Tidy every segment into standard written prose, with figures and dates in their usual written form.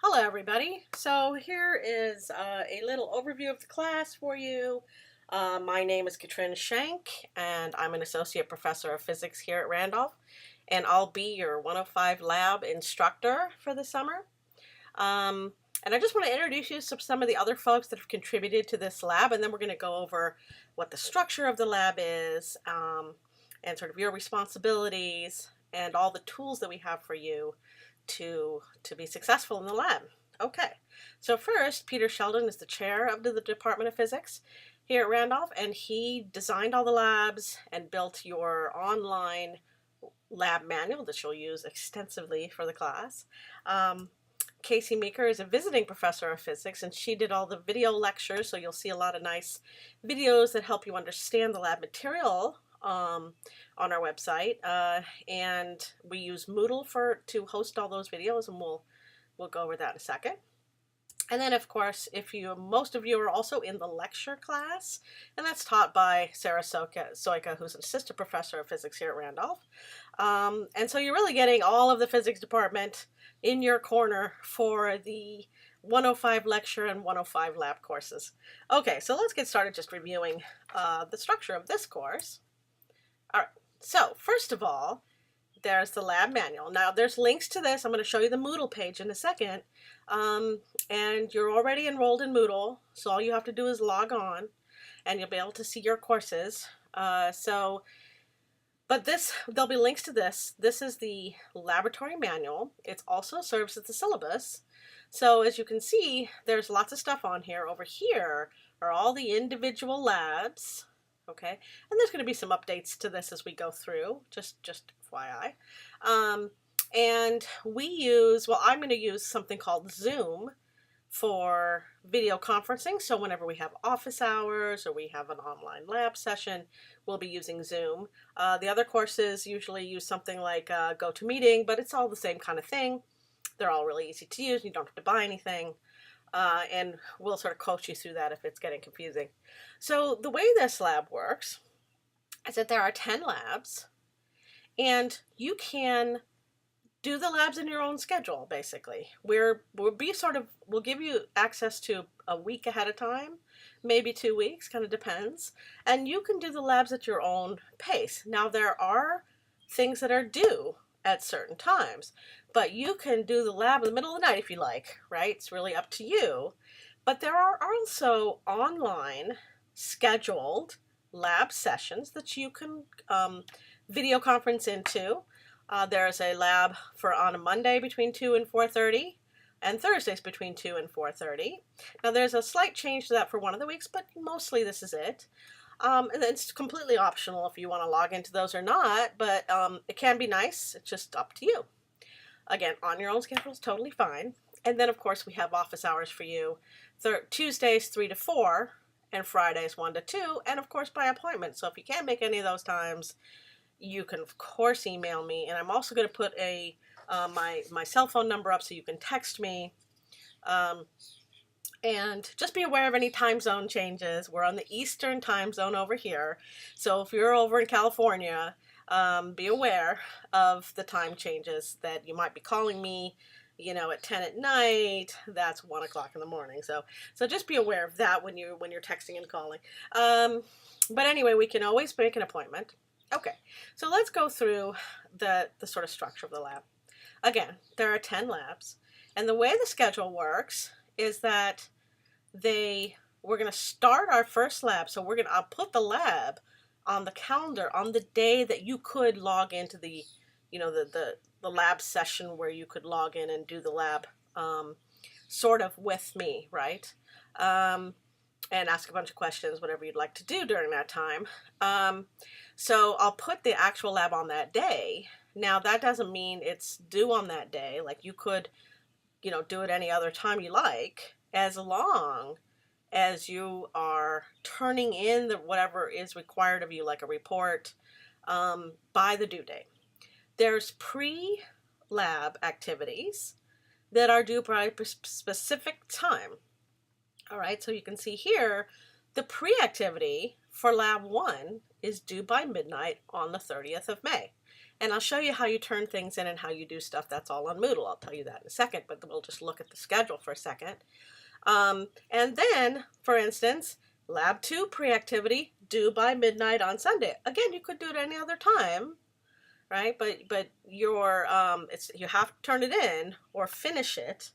Hello everybody. So here is a little overview of the class for you. My name is Katrin Schenk and I'm an associate professor of physics here at Randolph, and I'll be your 105 lab instructor for the summer. And I just want to introduce you to some of the other folks that have contributed to this lab, and then we're going to go over what the structure of the lab is, and sort of your responsibilities and all the tools that we have for you to be successful in the lab. Okay, so first, Peter Sheldon is the chair of the Department of Physics here at Randolph, and he designed all the labs and built your online lab manual that you'll use extensively for the class. Casey Meeker is a visiting professor of physics, and she did all the video lectures, so you'll see a lot of nice videos that help you understand the lab material on our website, and we use Moodle to host all those videos, and we'll go over that in a second. And then, of course, most of you are also in the lecture class, and that's taught by Sarah Soika, who's an assistant professor of physics here at Randolph. And so you're really getting all of the physics department in your corner for the 105 lecture and 105 lab courses. Okay, so let's get started just reviewing the structure of this course. All right, so first of all, there's the lab manual. Now there's links to this. I'm going to show you the Moodle page in a second. And you're already enrolled in Moodle, so all you have to do is log on and you'll be able to see your courses. But there'll be links to this. This is the laboratory manual. It also serves as the syllabus. So as you can see, there's lots of stuff on here. Over here are all the individual labs. Okay, and there's going to be some updates to this as we go through, just FYI. And I'm going to use something called Zoom for video conferencing. So whenever we have office hours or we have an online lab session, we'll be using Zoom. The other courses usually use something like GoToMeeting, but it's all the same kind of thing. They're all really easy to use. You don't have to buy anything. And we'll sort of coach you through that if it's getting confusing. So the way this lab works is that there are 10 labs, and you can do the labs in your own schedule, basically. We'll give you access to a week ahead of time, maybe 2 weeks, kind of depends, and you can do the labs at your own pace. Now there are things that are due at certain times, but you can do the lab in the middle of the night if you like, right? It's really up to you. But there are also online scheduled lab sessions that you can video conference into. There's a lab on a Monday between 2 and 4:30, and Thursdays between 2 and 4:30. Now there's a slight change to that for one of the weeks, but mostly this is it. And it's completely optional if you want to log into those or not, but it can be nice. It's just up to you. Again, on your own schedule is totally fine. And then, of course, we have office hours for you. Tuesdays 3 to 4 and Fridays 1 to 2, and of course by appointment. So if you can't make any of those times, you can of course email me. And I'm also going to put my cell phone number up so you can text me. And just be aware of any time zone changes. We're on the Eastern time zone over here. So if you're over in California, be aware of the time changes that you might be calling me, at 10 at night. That's 1 o'clock in the morning. So just be aware of that when you're texting and calling. But anyway, we can always make an appointment. Okay, so let's go through the sort of structure of the lab. Again, there are 10 labs, and the way the schedule works is that we're going to start our first lab. So I'll put the lab on the calendar on the day that you could log into the lab session where you could log in and do the lab sort of with me, right? And ask a bunch of questions, whatever you'd like to do during that time. So I'll put the actual lab on that day. Now that doesn't mean it's due on that day. Like you could, do it any other time you like, as long as you are turning in whatever is required of you, like a report, by the due date. There's pre-lab activities that are due by a specific time. All right, so you can see here, the pre-activity for Lab 1 is due by midnight on the 30th of May. And I'll show you how you turn things in and how you do stuff. That's all on Moodle. I'll tell you that in a second, but we'll just look at the schedule for a second. And then, for instance, Lab 2 pre-activity due by midnight on Sunday. Again, you could do it any other time, right? But your you have to turn it in or finish it.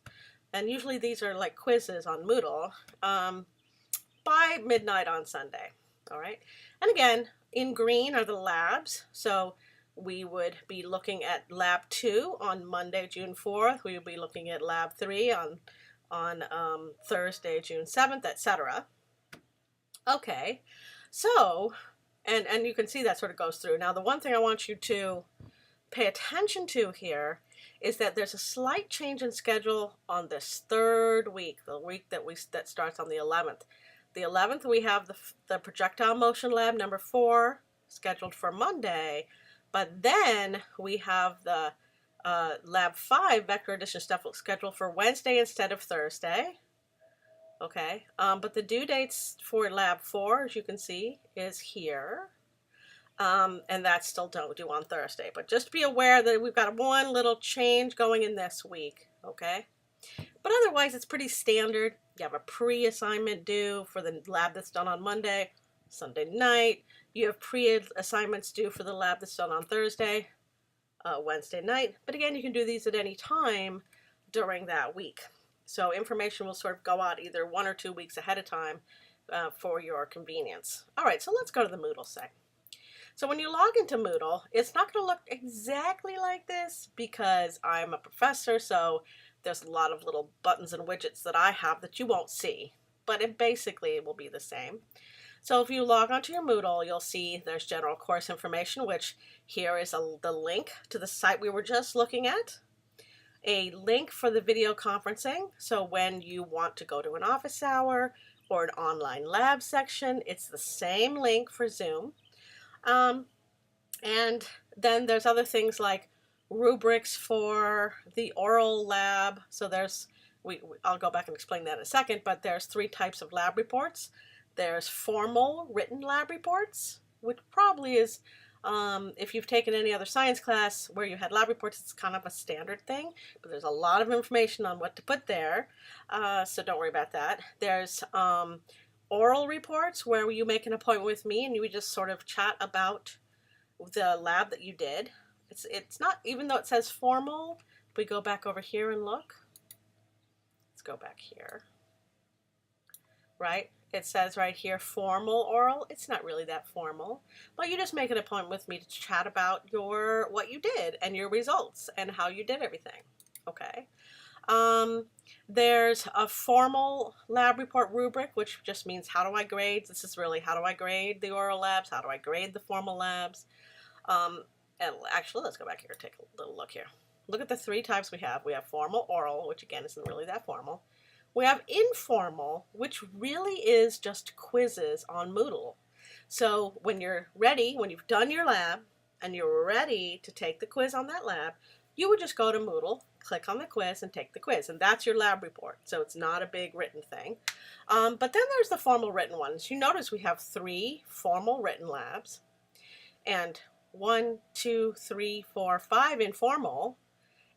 And usually these are like quizzes on Moodle by midnight on Sunday. All right. And again, in green are the labs. So we would be looking at Lab 2 on Monday, June 4th. We would be looking at Lab 3 on Thursday, June 7th, etc. Okay, so, and you can see that sort of goes through. Now, the one thing I want you to pay attention to here is that there's a slight change in schedule on this third week, the week that starts on the 11th. The 11th, we have the projectile motion lab number 4 scheduled for Monday, but then we have the Lab 5 vector addition stuff scheduled for Wednesday instead of Thursday. Okay, but the due dates for Lab 4, as you can see, is here. And that's still due on Thursday. But just be aware that we've got one little change going in this week, okay? But otherwise, it's pretty standard. You have a pre-assignment due for the lab that's done on Monday, Sunday night. You have pre-assignments due for the lab that's done on Thursday, Wednesday night. But again, you can do these at any time during that week. So information will sort of go out either 1 or 2 weeks ahead of time for your convenience. All right, so let's go to the Moodle site. So when you log into Moodle, it's not going to look exactly like this because I'm a professor, so there's a lot of little buttons and widgets that I have that you won't see, but it basically will be the same. So if you log onto your Moodle, you'll see there's general course information, which here is the link to the site we were just looking at. A link for the video conferencing, so when you want to go to an office hour or an online lab section, it's the same link for Zoom. And then there's other things like rubrics for the oral lab. So there's, I'll go back and explain that in a second, but there's 3 types of lab reports. There's formal written lab reports, which probably is, if you've taken any other science class where you had lab reports, it's kind of a standard thing, but there's a lot of information on what to put there, so don't worry about that. There's oral reports where you make an appointment with me and you would just sort of chat about the lab that you did. It's not, even though it says formal, if we go back over here and look, let's go back here, right? It says right here, formal oral. It's not really that formal, but you just make an appointment with me to chat about what you did and your results and how you did everything, okay? There's a formal lab report rubric, which just means how do I grade? This is really how do I grade the oral labs? How do I grade the formal labs? And actually, let's go back here and take a little look here. Look at the 3 types we have. We have formal oral, which again isn't really that formal. We have informal, which really is just quizzes on Moodle. So when you're ready, when you've done your lab and you're ready to take the quiz on that lab, you would just go to Moodle, click on the quiz, and take the quiz. And that's your lab report. So it's not a big written thing. But then there's the formal written ones. You notice we have 3 formal written labs and 1, 2, 3, 4, 5 informal,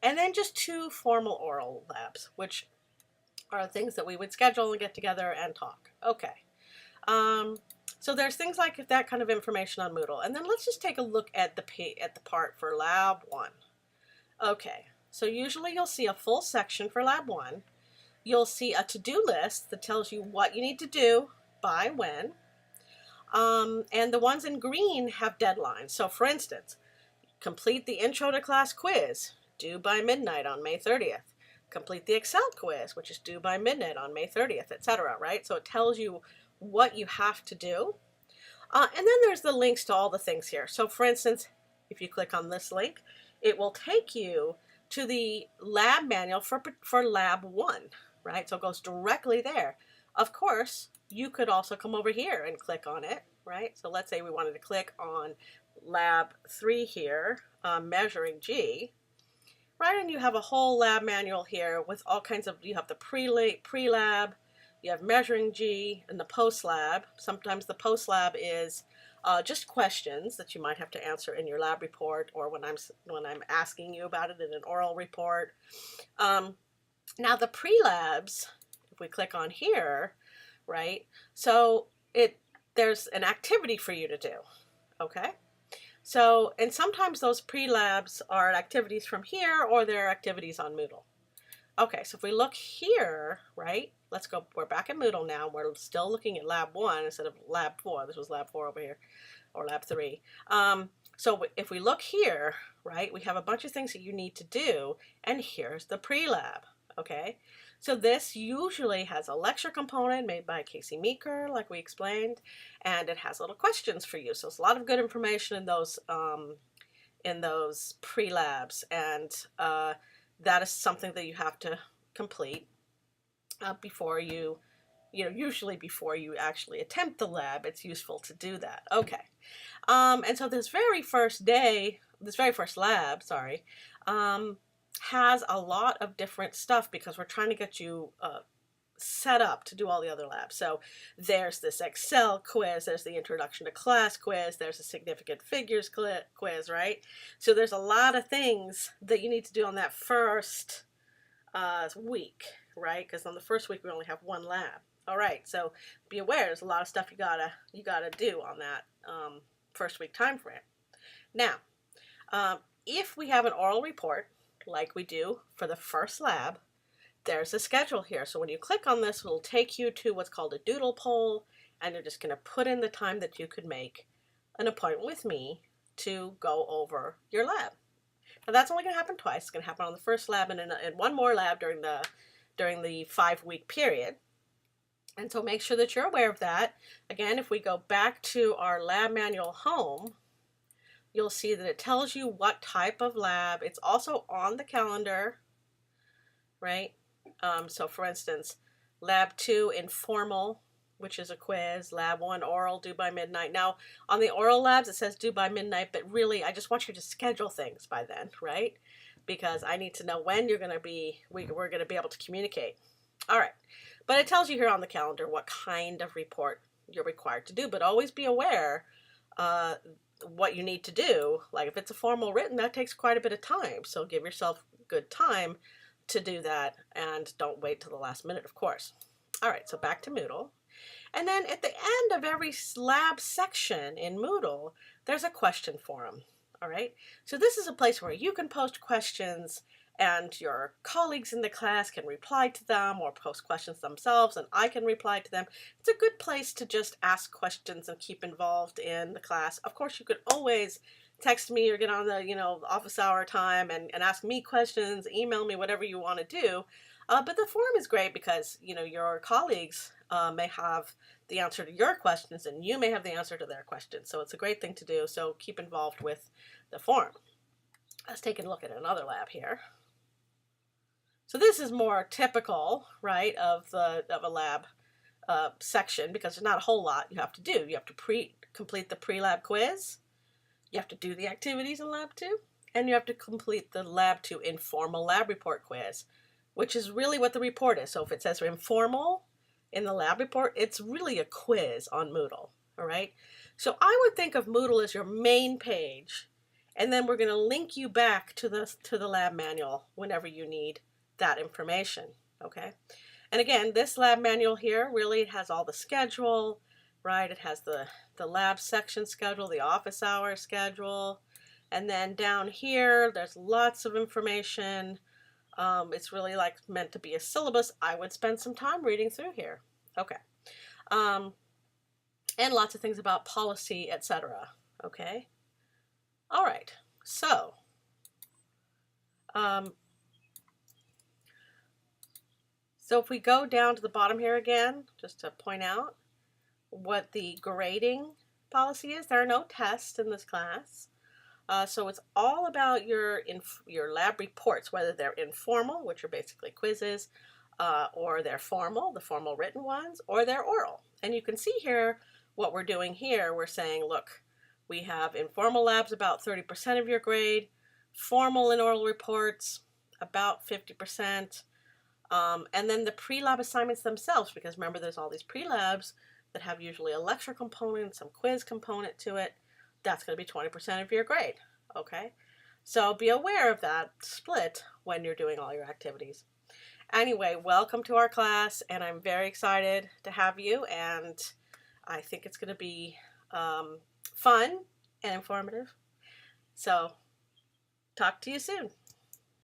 and then just 2 formal oral labs, which are things that we would schedule and get together and talk. Okay. So there's things like that kind of information on Moodle. And then let's just take a look at the part for Lab 1. Okay. So usually you'll see a full section for Lab 1. You'll see a to-do list that tells you what you need to do by when. And the ones in green have deadlines. So for instance, complete the Intro to Class quiz, due by midnight on May 30th. Complete the Excel quiz, which is due by midnight on May 30th, etc., right? So it tells you what you have to do. And then there's the links to all the things here. So for instance, if you click on this link, it will take you to the lab manual for Lab 1, right? So it goes directly there. Of course, you could also come over here and click on it, right? So let's say we wanted to click on Lab 3 here, measuring G. Right, and you have a whole lab manual here with all kinds of, you have the pre-lab, you have measuring G, and the post-lab. Sometimes the post-lab is just questions that you might have to answer in your lab report or when I'm asking you about it in an oral report. Now the pre-labs, if we click on here, right? So there's an activity for you to do, okay? So, and sometimes those pre-labs are activities from here or they're activities on Moodle. Okay, so if we look here, right, let's go, we're back in Moodle now. We're still looking at Lab 1 instead of Lab 4. This was Lab 4 over here, or Lab 3. So if we look here, right, we have a bunch of things that you need to do, and here's the pre-lab, okay? So this usually has a lecture component made by Casey Meeker, like we explained, and it has little questions for you. So it's a lot of good information in those pre-labs, and that is something that you have to complete before usually before you actually attempt the lab. It's useful to do that. Okay, and so this very first lab, has a lot of different stuff because we're trying to get you set up to do all the other labs. So there's this Excel quiz, there's the introduction to class quiz, there's a significant figures quiz, right? So there's a lot of things that you need to do on that first week, right? Because on the first week we only have one lab. All right, so be aware there's a lot of stuff you gotta do on that first week time frame. Now, if we have an oral report like we do for the first lab, there's a schedule here. So when you click on this, it'll take you to what's called a doodle poll, and you're just going to put in the time that you could make an appointment with me to go over your lab. Now that's only going to happen twice. It's going to happen on the first lab and in one more lab during the 5-week period. And so make sure that you're aware of that. Again, if we go back to our lab manual home, you'll see that it tells you what type of lab. It's also on the calendar, right? So for instance, Lab 2 informal, which is a quiz, Lab 1 oral, due by midnight. Now, on the oral labs, it says due by midnight, but really, I just want you to schedule things by then, right? Because I need to know when we're going to be able to communicate. All right, but it tells you here on the calendar what kind of report you're required to do, but always be aware what you need to do. Like if it's a formal written, that takes quite a bit of time, so give yourself good time to do that and don't wait till the last minute, of course. All right, so back to Moodle. And then at the end of every lab section in Moodle, there's a question forum. All right, so this is a place where you can post questions and your colleagues in the class can reply to them or post questions themselves and I can reply to them. It's a good place to just ask questions and keep involved in the class. Of course, you could always text me or get on the office hour time and ask me questions, email me, whatever you want to do. But the forum is great because your colleagues may have the answer to your questions and you may have the answer to their questions. So it's a great thing to do. So keep involved with the forum. Let's take a look at another lab here. So this is more typical, right, of a lab section because there's not a whole lot you have to do. You have to complete the pre-lab quiz. You have to do the activities in Lab 2, and you have to complete the Lab 2 informal lab report quiz, which is really what the report is. So if it says informal in the lab report, it's really a quiz on Moodle, all right? So I would think of Moodle as your main page, and then we're going to link you back to the lab manual whenever you need that information, okay? And again, this lab manual here really has all the schedule, right? It has the lab section schedule, the office hour schedule, and then down here there's lots of information. It's really like meant to be a syllabus. I would spend some time reading through here. Okay. And lots of things about policy, etc. Okay. All right. So if we go down to the bottom here again, just to point out what the grading policy is, there are no tests in this class. So it's all about your lab reports, whether they're informal, which are basically quizzes, or they're formal, the formal written ones, or they're oral. And you can see here what we're doing here. We're saying, look, we have informal labs about 30% of your grade, formal and oral reports about 50%, and then the pre-lab assignments themselves, because remember there's all these pre-labs, that have usually a lecture component, some quiz component to it, that's going to be 20% of your grade, okay? So be aware of that split when you're doing all your activities. Anyway, welcome to our class, and I'm very excited to have you, and I think it's going to be fun and informative. So talk to you soon.